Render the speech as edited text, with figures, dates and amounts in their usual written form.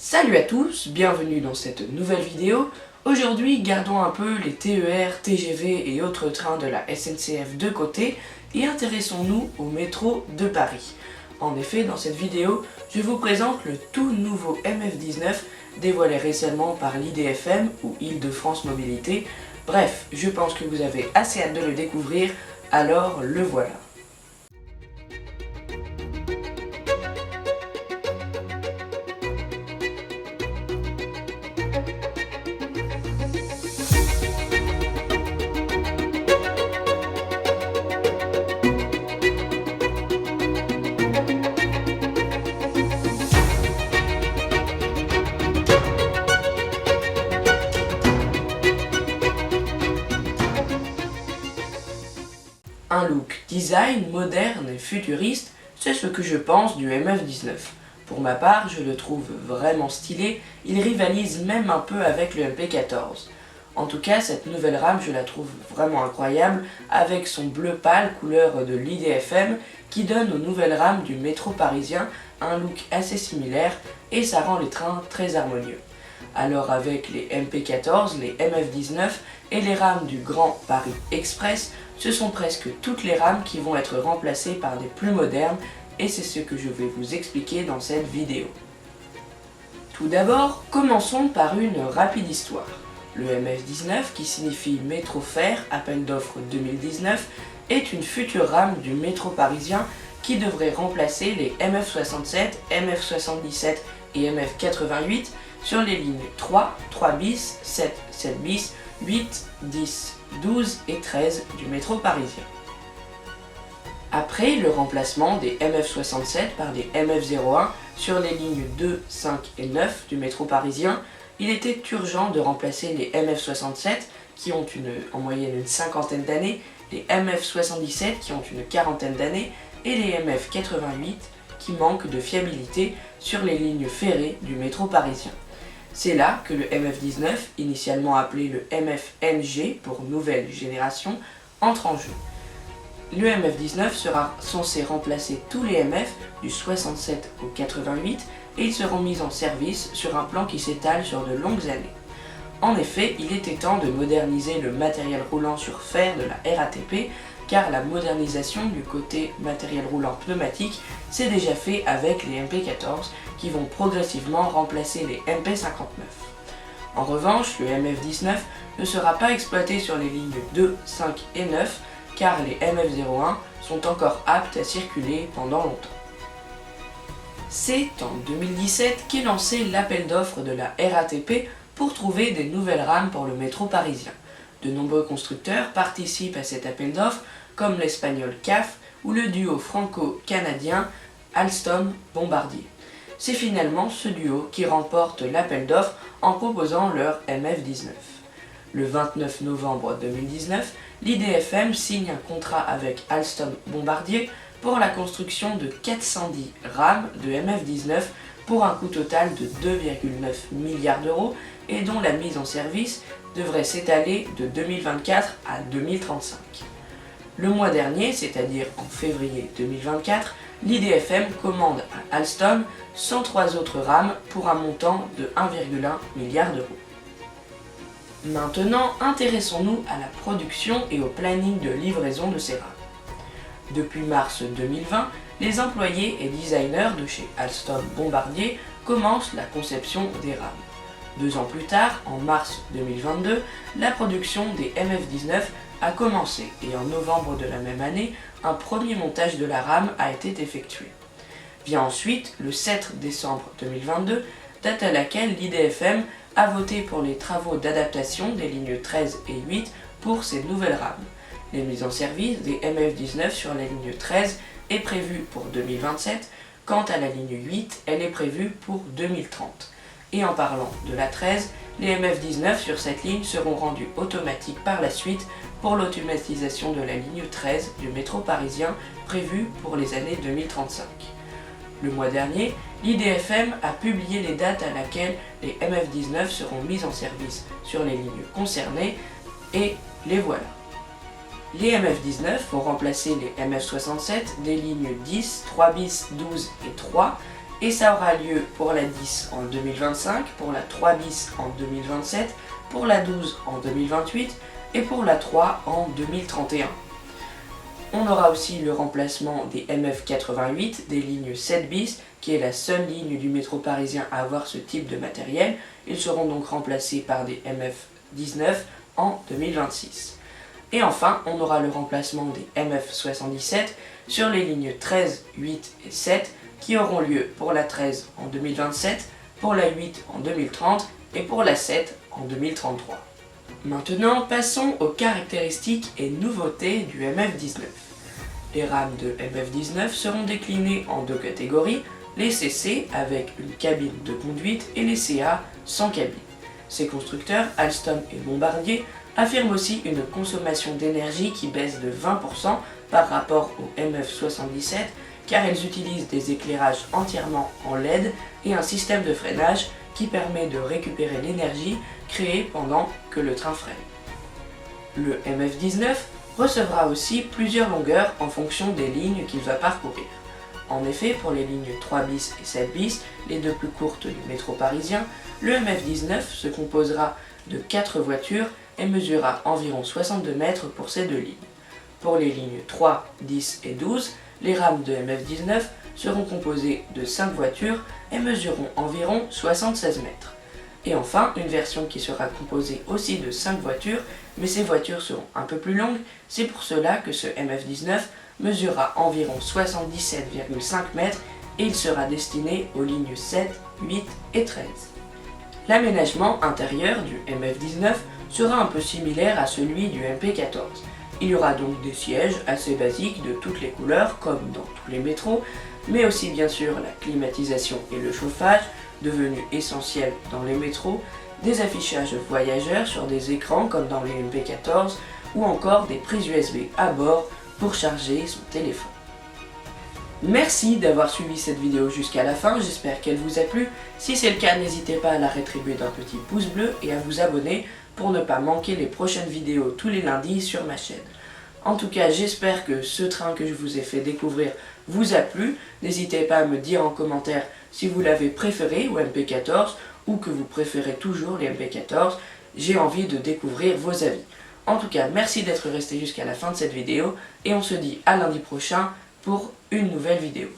Salut à tous, bienvenue dans cette nouvelle vidéo. Aujourd'hui, gardons un peu les TER, TGV et autres trains de la SNCF de côté et intéressons-nous au métro de Paris. En effet, dans cette vidéo, je vous présente le tout nouveau MF19 dévoilé récemment par l'IDFM ou Île-de-France Mobilité. Bref, je pense que vous avez assez hâte de le découvrir, alors le voilà. Un look design moderne et futuriste, c'est ce que je pense du MF19. Pour ma part, je le trouve vraiment stylé, il rivalise même un peu avec le MP14. En tout cas, cette nouvelle rame, je la trouve vraiment incroyable, avec son bleu pâle couleur de l'IDFM, qui donne aux nouvelles rames du métro parisien un look assez similaire, et ça rend les trains très harmonieux. Alors avec les MP14, les MF19 et les rames du Grand Paris Express, ce sont presque toutes les rames qui vont être remplacées par des plus modernes et c'est ce que je vais vous expliquer dans cette vidéo. Tout d'abord, commençons par une rapide histoire. Le MF19, qui signifie Métro Fer, appel d'offres 2019, est une future rame du métro parisien qui devrait remplacer les MF67, MF77 et MF88 sur les lignes 3, 3 bis, 7, 7 bis, 8, 10, 12 et 13 du métro parisien. Après le remplacement des MF67 par des MF01 sur les lignes 2, 5 et 9 du métro parisien, il était urgent de remplacer les MF67 qui ont en moyenne une cinquantaine d'années, les MF77 qui ont une quarantaine d'années et les MF88 qui manquent de fiabilité sur les lignes ferrées du métro parisien. C'est là que le MF19, initialement appelé le MFNG pour nouvelle génération, entre en jeu. Le MF19 sera censé remplacer tous les MF du 67 au 88 et ils seront mis en service sur un plan qui s'étale sur de longues années. En effet, il était temps de moderniser le matériel roulant sur fer de la RATP car la modernisation du côté matériel roulant pneumatique s'est déjà fait avec les MP14 qui vont progressivement remplacer les MP59. En revanche, le MF19 ne sera pas exploité sur les lignes 2, 5 et 9 car les MF01 sont encore aptes à circuler pendant longtemps. C'est en 2017 qu'est lancé l'appel d'offres de la RATP pour trouver des nouvelles rames pour le métro parisien. De nombreux constructeurs participent à cet appel d'offres comme l'espagnol CAF ou le duo franco-canadien Alstom-Bombardier. C'est finalement ce duo qui remporte l'appel d'offres en proposant leur MF19. Le 29 novembre 2019, l'IDFM signe un contrat avec Alstom-Bombardier pour la construction de 410 rames de MF19 pour un coût total de 2,9 milliards d'euros et dont la mise en service devrait s'étaler de 2024 à 2035. Le mois dernier, c'est-à-dire en février 2024, l'IDFM commande à Alstom 103 autres rames pour un montant de 1,1 milliard d'euros. Maintenant, intéressons-nous à la production et au planning de livraison de ces rames. Depuis mars 2020, les employés et designers de chez Alstom Bombardier commencent la conception des rames. 2 ans plus tard, en mars 2022, la production des MF19 a commencé et en novembre de la même année, un premier montage de la rame a été effectué. Vient ensuite le 7 décembre 2022, date à laquelle l'IDFM a voté pour les travaux d'adaptation des lignes 13 et 8 pour ces nouvelles rames. Les mises en service des MF19 sur la ligne 13 est prévue pour 2027, quant à la ligne 8, elle est prévue pour 2030. Et en parlant de la 13, les MF19 sur cette ligne seront rendus automatiques par la suite pour l'automatisation de la ligne 13 du métro parisien prévue pour les années 2035. Le mois dernier, l'IDFM a publié les dates à laquelle les MF19 seront mis en service sur les lignes concernées et les voilà. Les MF19 vont remplacer les MF67 des lignes 10, 3 bis, 12 et 3 et ça aura lieu pour la 10 en 2025, pour la 3 bis en 2027, pour la 12 en 2028 et pour la 3 en 2031. On aura aussi le remplacement des MF88, des lignes 7 bis, qui est la seule ligne du métro parisien à avoir ce type de matériel. Ils seront donc remplacés par des MF19 en 2026. Et enfin, on aura le remplacement des MF77 sur les lignes 13, 8 et 7 qui auront lieu pour la 13 en 2027, pour la 8 en 2030 et pour la 7 en 2033. Maintenant, passons aux caractéristiques et nouveautés du MF19. Les rames de MF19 seront déclinées en deux catégories, les CC avec une cabine de conduite et les CA sans cabine. Ces constructeurs, Alstom et Bombardier, affirment aussi une consommation d'énergie qui baisse de 20% par rapport au MF77 car elles utilisent des éclairages entièrement en LED et un système de freinage qui permet de récupérer l'énergie créée pendant que le train freine. Le MF19 recevra aussi plusieurs longueurs en fonction des lignes qu'il va parcourir. En effet, pour les lignes 3 bis et 7 bis, les deux plus courtes du métro parisien, le MF19 se composera de 4 voitures et mesurera environ 62 mètres pour ces deux lignes. Pour les lignes 3, 10 et 12, les rames de MF19 seront composées de 5 voitures et mesureront environ 76 mètres. Et enfin, une version qui sera composée aussi de 5 voitures, mais ces voitures seront un peu plus longues, c'est pour cela que ce MF19 mesurera environ 77,5 mètres et il sera destiné aux lignes 7, 8 et 13. L'aménagement intérieur du MF19 sera un peu similaire à celui du MP14. Il y aura donc des sièges assez basiques de toutes les couleurs comme dans tous les métros, mais aussi bien sûr la climatisation et le chauffage, devenus essentiels dans les métros, des affichages voyageurs sur des écrans comme dans les MP14 ou encore des prises USB à bord pour charger son téléphone. Merci d'avoir suivi cette vidéo jusqu'à la fin, j'espère qu'elle vous a plu. Si c'est le cas, n'hésitez pas à la rétribuer d'un petit pouce bleu et à vous abonner pour ne pas manquer les prochaines vidéos tous les lundis sur ma chaîne. En tout cas, j'espère que ce train que je vous ai fait découvrir vous a plu. N'hésitez pas à me dire en commentaire si vous l'avez préféré au MP14 ou que vous préférez toujours les MP14. J'ai envie de découvrir vos avis. En tout cas, merci d'être resté jusqu'à la fin de cette vidéo et on se dit à lundi prochain pour une nouvelle vidéo.